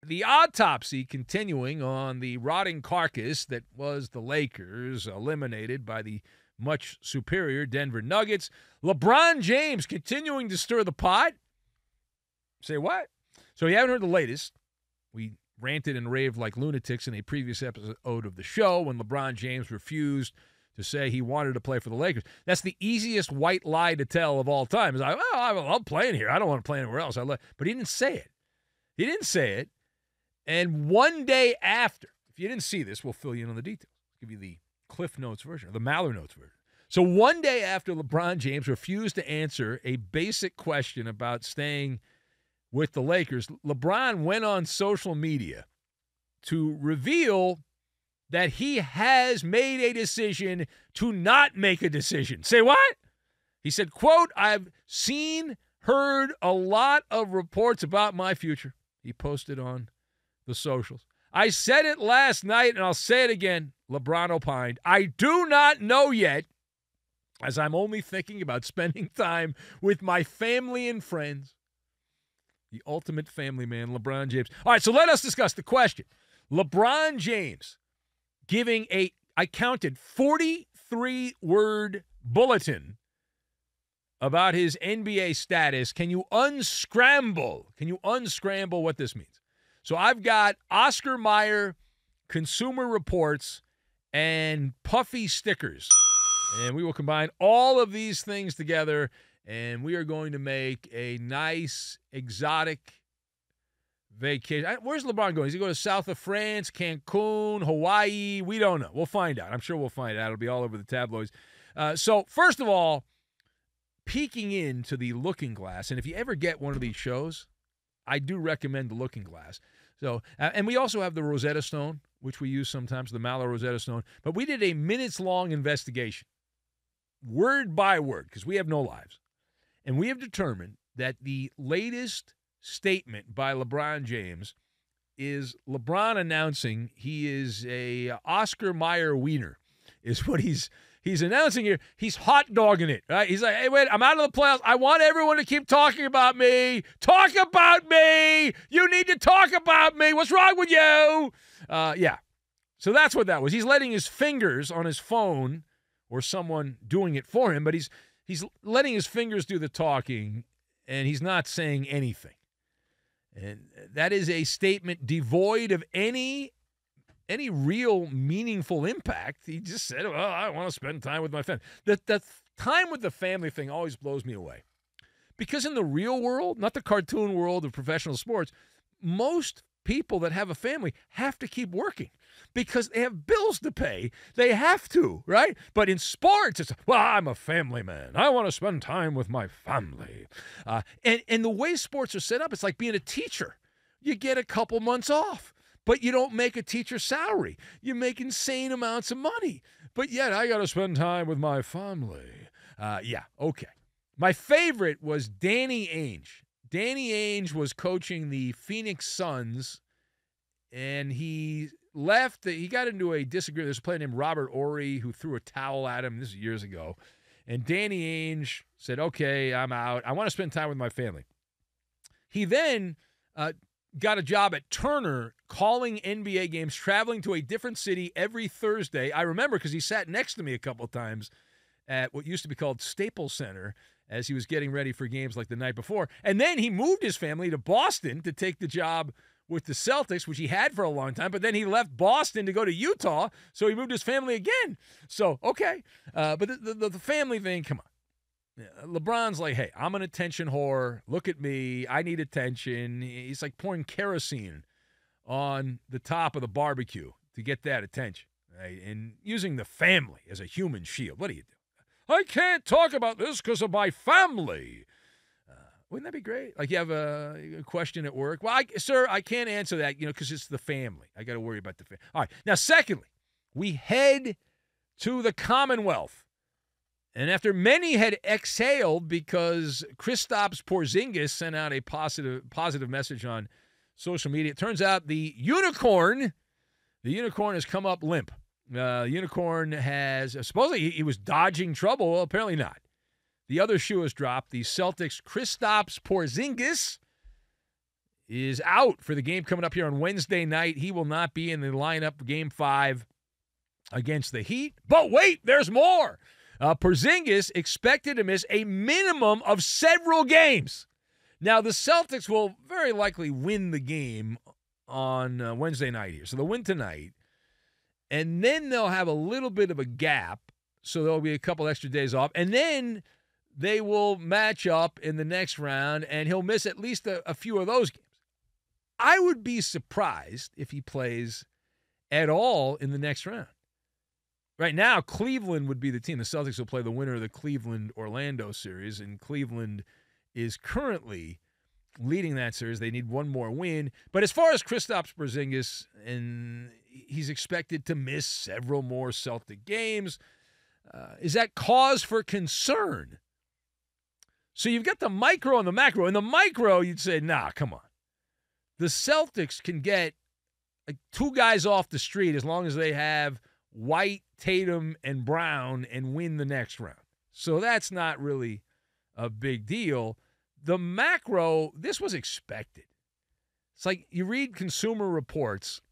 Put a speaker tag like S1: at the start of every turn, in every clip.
S1: The autopsy continuing on the rotting carcass that was the Lakers, eliminated by the much superior Denver Nuggets. LeBron James continuing to stir the pot. Say what? So you haven't heard the latest. We ranted and raved like lunatics in a previous episode of the show when LeBron James refused to say he wanted to play for the Lakers. That's the easiest white lie to tell of all time. It's like, well, I'm playing here. I don't want to play anywhere else. But he didn't say it. He didn't say it. And one day after, if you didn't see this, we'll fill you in on the details. Give you the Cliff Notes version, or the Maller Notes version. So one day after LeBron James refused to answer a basic question about staying with the Lakers, LeBron went on social media to reveal that he has made a decision to not make a decision. Say what? He said, quote, "I've heard a lot of reports about my future." He posted on the socials. "I said it last night, and I'll say it again," LeBron opined. "I do not know yet, as I'm only thinking about spending time with my family and friends." The ultimate family man, LeBron James. All right, so let us discuss the question. LeBron James giving I counted 43-word bulletin about his NBA status. Can you unscramble what this means? So I've got Oscar Mayer, Consumer Reports, and Puffy stickers. And we will combine all of these things together, and we are going to make a nice, exotic vacation. Where's LeBron going? Is he going to south of France, Cancun, Hawaii? We don't know. We'll find out. I'm sure we'll find out. It'll be all over the tabloids. So first of all, peeking into the Looking Glass, and if you ever get one of these shows, I do recommend the Looking Glass. So, and we also have the Rosetta Stone, which we use sometimes, the Mallow Rosetta Stone. But we did a minutes-long investigation, word by word, because we have no lives. And we have determined that the latest statement by LeBron James is LeBron announcing he is a Oscar Mayer wiener, is what he's announcing here. He's hot dogging it, right? He's like, hey, wait, I'm out of the playoffs. I want everyone to keep talking about me. Talk about me. You need to talk about me. What's wrong with you? Yeah. So that's what that was. He's letting his fingers on his phone, or someone doing it for him, but he's letting his fingers do the talking, and he's not saying anything. And that is a statement devoid of any real meaningful impact. He just said, well, I want to spend time with my family. The time with the family thing always blows me away. Because in the real world, not the cartoon world of professional sports, most people that have a family have to keep working because they have bills to pay. They have to, right? But in sports, it's, well, I'm a family man. I want to spend time with my family. And the way sports are set up, it's like being a teacher. You get a couple months off, but you don't make a teacher's salary. You make insane amounts of money. But yet, I got to spend time with my family. Yeah, okay. My favorite was Danny Ainge. Danny Ainge was coaching the Phoenix Suns, and he left. He got into a disagreement. There's a player named Robert Horry who threw a towel at him. This is years ago. And Danny Ainge said, okay, I'm out. I want to spend time with my family. He then got a job at Turner calling NBA games, traveling to a different city every Thursday. I remember because he sat next to me a couple of times at what used to be called Staples Center as he was getting ready for games like the night before. And then he moved his family to Boston to take the job with the Celtics, which he had for a long time. But then he left Boston to go to Utah, so he moved his family again. So, okay. But the family thing, come on. LeBron's like, hey, I'm an attention whore. Look at me. I need attention. He's like pouring kerosene on the top of the barbecue to get that attention, right? And using the family as a human shield. What do you do? I can't talk about this because of my family. Wouldn't that be great? Like you have a question at work. Well, sir, I can't answer that, because it's the family. I got to worry about the family. All right. Now, secondly, we head to the Commonwealth. And after many had exhaled because Kristaps Porzingis sent out a positive message on social media, it turns out the unicorn has come up limp. Unicorn has, supposedly he was dodging trouble. Well, apparently not. The other shoe has dropped. The Celtics' Kristaps Porzingis is out for the game coming up here on Wednesday night. He will not be in the lineup for Game 5 against the Heat. But wait, there's more. Porzingis expected to miss a minimum of several games. Now, the Celtics will very likely win the game on Wednesday night here. So they'll win tonight, and then they'll have a little bit of a gap, so there'll be a couple extra days off, and then they will match up in the next round, and he'll miss at least a few of those games. I would be surprised if he plays at all in the next round. Right now, Cleveland would be the team. The Celtics will play the winner of the Cleveland-Orlando series, and Cleveland is currently leading that series. They need one more win. But as far as Kristaps Porzingis, and he's expected to miss several more Celtic games, is that cause for concern? So you've got the micro and the macro. In the micro, you'd say, nah, come on. The Celtics can get like 2 guys off the street as long as they have White, Tatum, and Brown and win the next round. So that's not really a big deal. The macro, this was expected. It's like you read Consumer Reports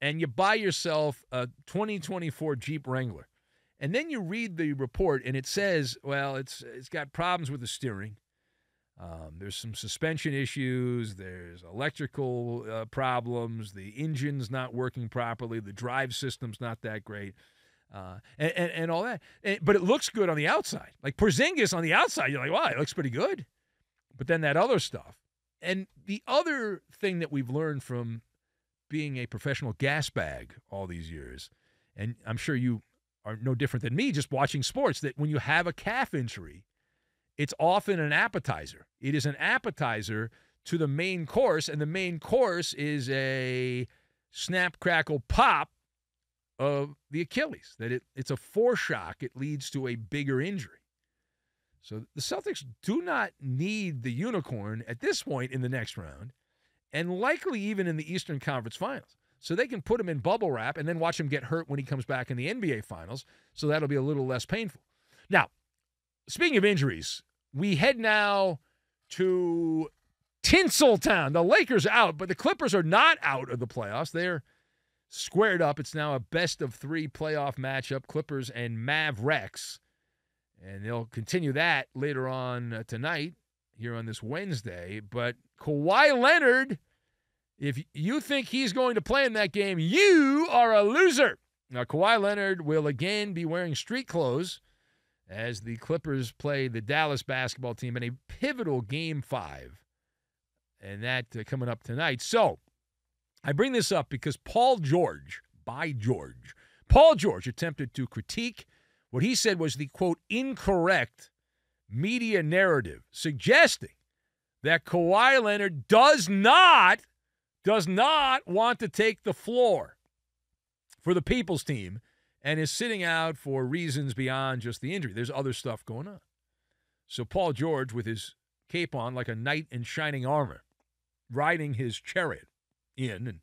S1: and you buy yourself a 2024 Jeep Wrangler. And then you read the report and it says, well, it's got problems with the steering. There's some suspension issues. There's electrical problems. The engine's not working properly. The drive system's not that great. And all that. But it looks good on the outside. Like Porzingis on the outside, you're like, wow, it looks pretty good. But then that other stuff. And the other thing that we've learned from being a professional gas bag all these years, and I'm sure you are no different than me just watching sports, that when you have a calf injury, it's often an appetizer. It is an appetizer to the main course, and the main course is a snap, crackle, pop of the Achilles, that it's a foreshock. It leads to a bigger injury. So the Celtics do not need the unicorn at this point in the next round, and likely even in the Eastern Conference Finals. So they can put him in bubble wrap and then watch him get hurt when he comes back in the NBA Finals, so that'll be a little less painful. Now, speaking of injuries, we head now to Tinseltown. The Lakers are out, but the Clippers are not out of the playoffs. They're squared up. It's now a best-of-3 playoff matchup, Clippers and Mavericks. And they'll continue that later on tonight here on this Wednesday. But Kawhi Leonard, if you think he's going to play in that game, you are a loser. Now, Kawhi Leonard will again be wearing street clothes as the Clippers play the Dallas basketball team in a pivotal Game 5. And that coming up tonight. So, I bring this up because Paul George attempted to critique what he said was the, quote, incorrect media narrative, suggesting that Kawhi Leonard does not want to take the floor for the people's team and is sitting out for reasons beyond just the injury. There's other stuff going on. So Paul George, with his cape on like a knight in shining armor, riding his chariot in. And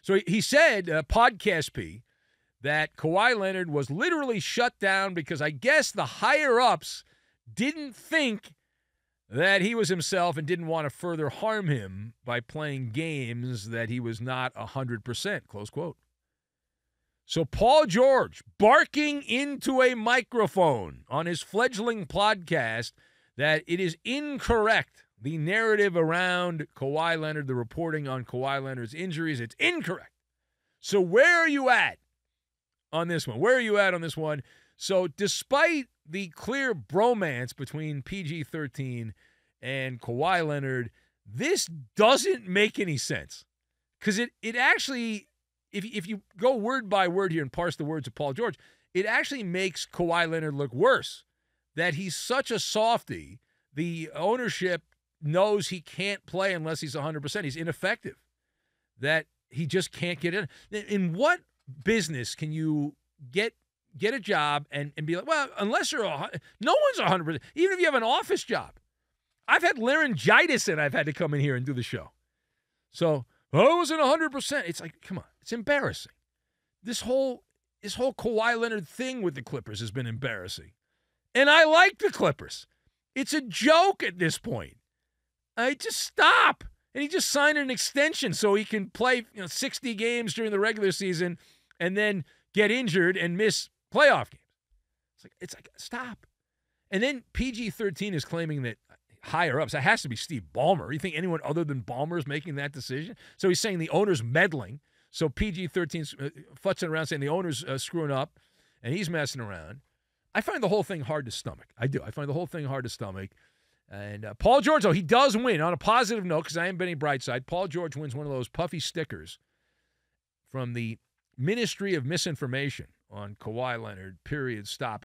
S1: so he said, Podcast P, that Kawhi Leonard was literally shut down because I guess the higher-ups didn't think that he was himself and didn't want to further harm him by playing games that he was not 100%, close quote. So Paul George barking into a microphone on his fledgling podcast that it is incorrect. The narrative around Kawhi Leonard, the reporting on Kawhi Leonard's injuries, it's incorrect. So where are you at on this one? Where are you at on this one? So despite the clear bromance between PG-13 and Kawhi Leonard, this doesn't make any sense. Because it actually, if you go word by word here and parse the words of Paul George, it actually makes Kawhi Leonard look worse. That he's such a softy, the ownership knows he can't play unless he's 100%. He's ineffective. That he just can't get in. In what business can you get a job and be like, well, unless you're no one's 100%. Even if you have an office job. I've had laryngitis and I've had to come in here and do the show. So, I wasn't 100%. It's like, come on. It's embarrassing. This whole Kawhi Leonard thing with the Clippers has been embarrassing. And I like the Clippers. It's a joke at this point. Just stop. And he just signed an extension so he can play 60 games during the regular season and then get injured and miss playoff games. It's like stop. And then PG-13 is claiming that higher ups, it has to be Steve Ballmer. You think anyone other than Ballmer is making that decision? So he's saying the owner's meddling. So PG-13's futzing around saying the owner's screwing up and he's messing around. I find the whole thing hard to stomach. I do. I find the whole thing hard to stomach. And Paul George, though, he does win. On a positive note, because I am betting bright side, Paul George wins one of those puffy stickers from the Ministry of Misinformation on Kawhi Leonard, period, stop.